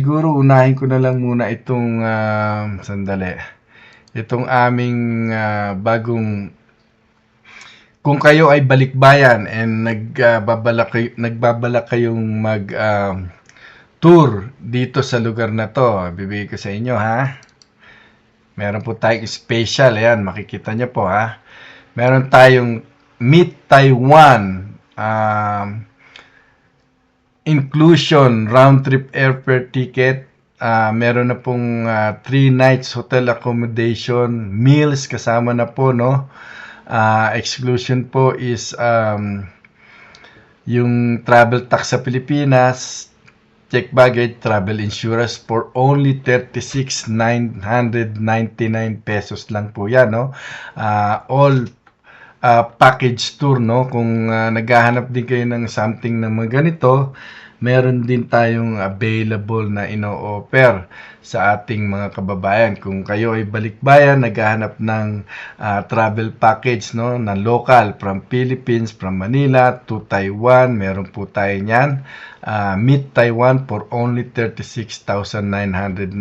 siguro unahin ko na lang muna itong sandali. Itong aming bagong, kung kayo ay balikbayan and nagbabalak kayong mag tour dito sa lugar na to, bibigay ko sa inyo ha. Meron po tayong special, ayan, makikita nyo po ha. Meron tayong Meet Taiwan inclusion round trip airfare ticket. Meron na pong 3 nights hotel accommodation, meals kasama na po, no? Exclusion po is yung travel tax sa Pilipinas, check baggage, travel insurance for only 36,999 pesos lang po yan, no? All package tour, no? Kung naghahanap din kayo ng something na mga ganito, meron din tayong available na ino-offer sa ating mga kababayan. Kung kayo ay balikbayan, naghahanap ng travel package, no, na local from Philippines, from Manila to Taiwan, meron po tayo niyan. Meet Taiwan for only 36,999.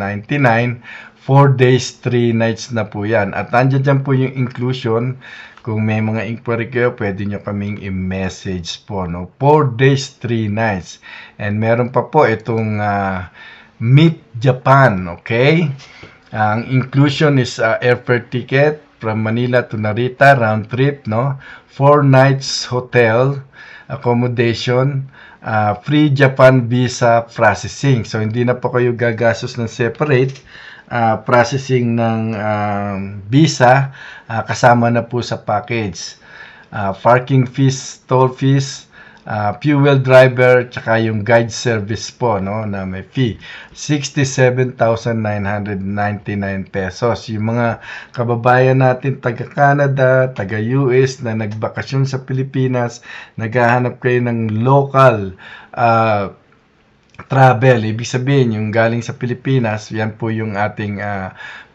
4 days, 3 nights na po yan. At andyan dyan po yung inclusion. Kung may mga inquiry kayo, pwede nyo kaming i-message po, no? 4 days, 3 nights. And meron pa po itong Meet Japan, okay? Ang inclusion is airfare ticket from Manila to Narita, round trip, no? 4 nights hotel accommodation, free Japan visa processing. So, hindi na po kayo gagastos ng separate processing ng visa, kasama na po sa package. Parking fees, toll fees, fuel driver, tsaka yung guide service po, no, na may fee. 67,999 pesos. Yung mga kababayan natin taga Canada, taga US na nagbakasyon sa Pilipinas, naghahanap kayo ng local travel, ibig sabihin yung galing sa Pilipinas, yan po yung ating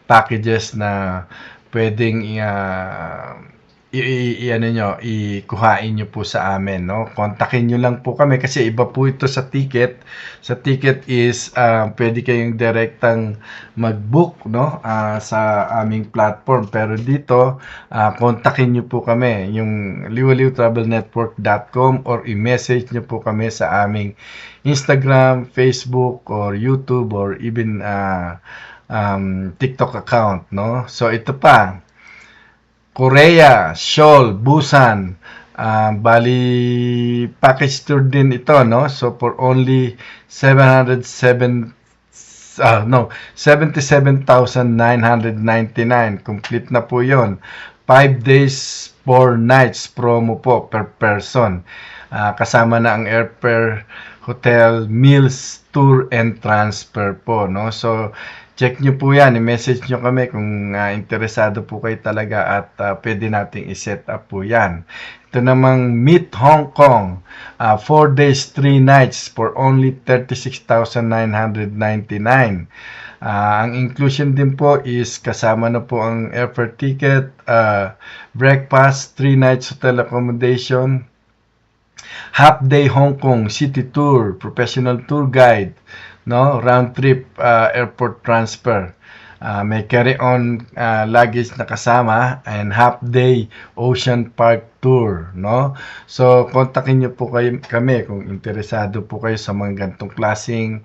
packages na pwedeng ikuhain nyo po sa amin, no? Kontakin nyo lang po kami kasi iba po ito sa ticket. Sa ticket is pwede kayong direktang mag-book, no, sa aming platform, pero dito kontakin nyo po kami yung liwaliwtravelnetwork.com or i-message nyo po kami sa aming Instagram, Facebook, or YouTube, or even TikTok account, no? So ito pa, Korea, Seoul, Busan, bali package tour din ito, no? So for only 77,999, complete na po yon. 5 days, 4 nights promo po per person. Kasama na ang airfare, hotel, meals, tour, and transfer po, no? So check nyo po yan, i-message nyo kami kung interesado po kayo talaga, at pwede nating i-set up po yan. Ito namang Meet Hong Kong, 4 days, 3 nights for only 36,999. Ang inclusion din po is kasama na po ang airfare ticket, breakfast, 3 nights hotel accommodation, half day Hong Kong city tour, professional tour guide, no, round trip airport transfer, may carry-on luggage na kasama, and half day ocean park tour, no. So kontakin niyo po kami kung interesado po kayo sa mga ganitong klaseng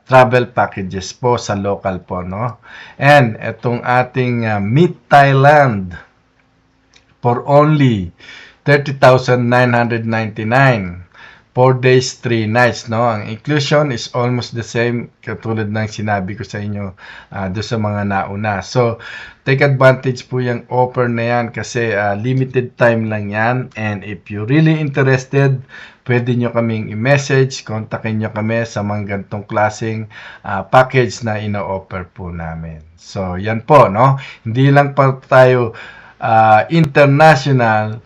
travel packages po sa local po, no. And itong ating Meet Thailand for only 30,999. 4 days, 3 nights, no? Ang inclusion is almost the same katulad ng sinabi ko sa inyo doon sa mga nauna. So, take advantage po yung offer na yan kasi limited time lang yan. And if you really interested, pwede nyo kaming i-message, kontakin nyo kami sa mga gantong klaseng package na ino-offer po namin. So, yan po, no? Hindi lang pa tayo international,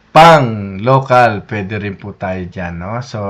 pang local, pwede rin po tayo dyan, no? So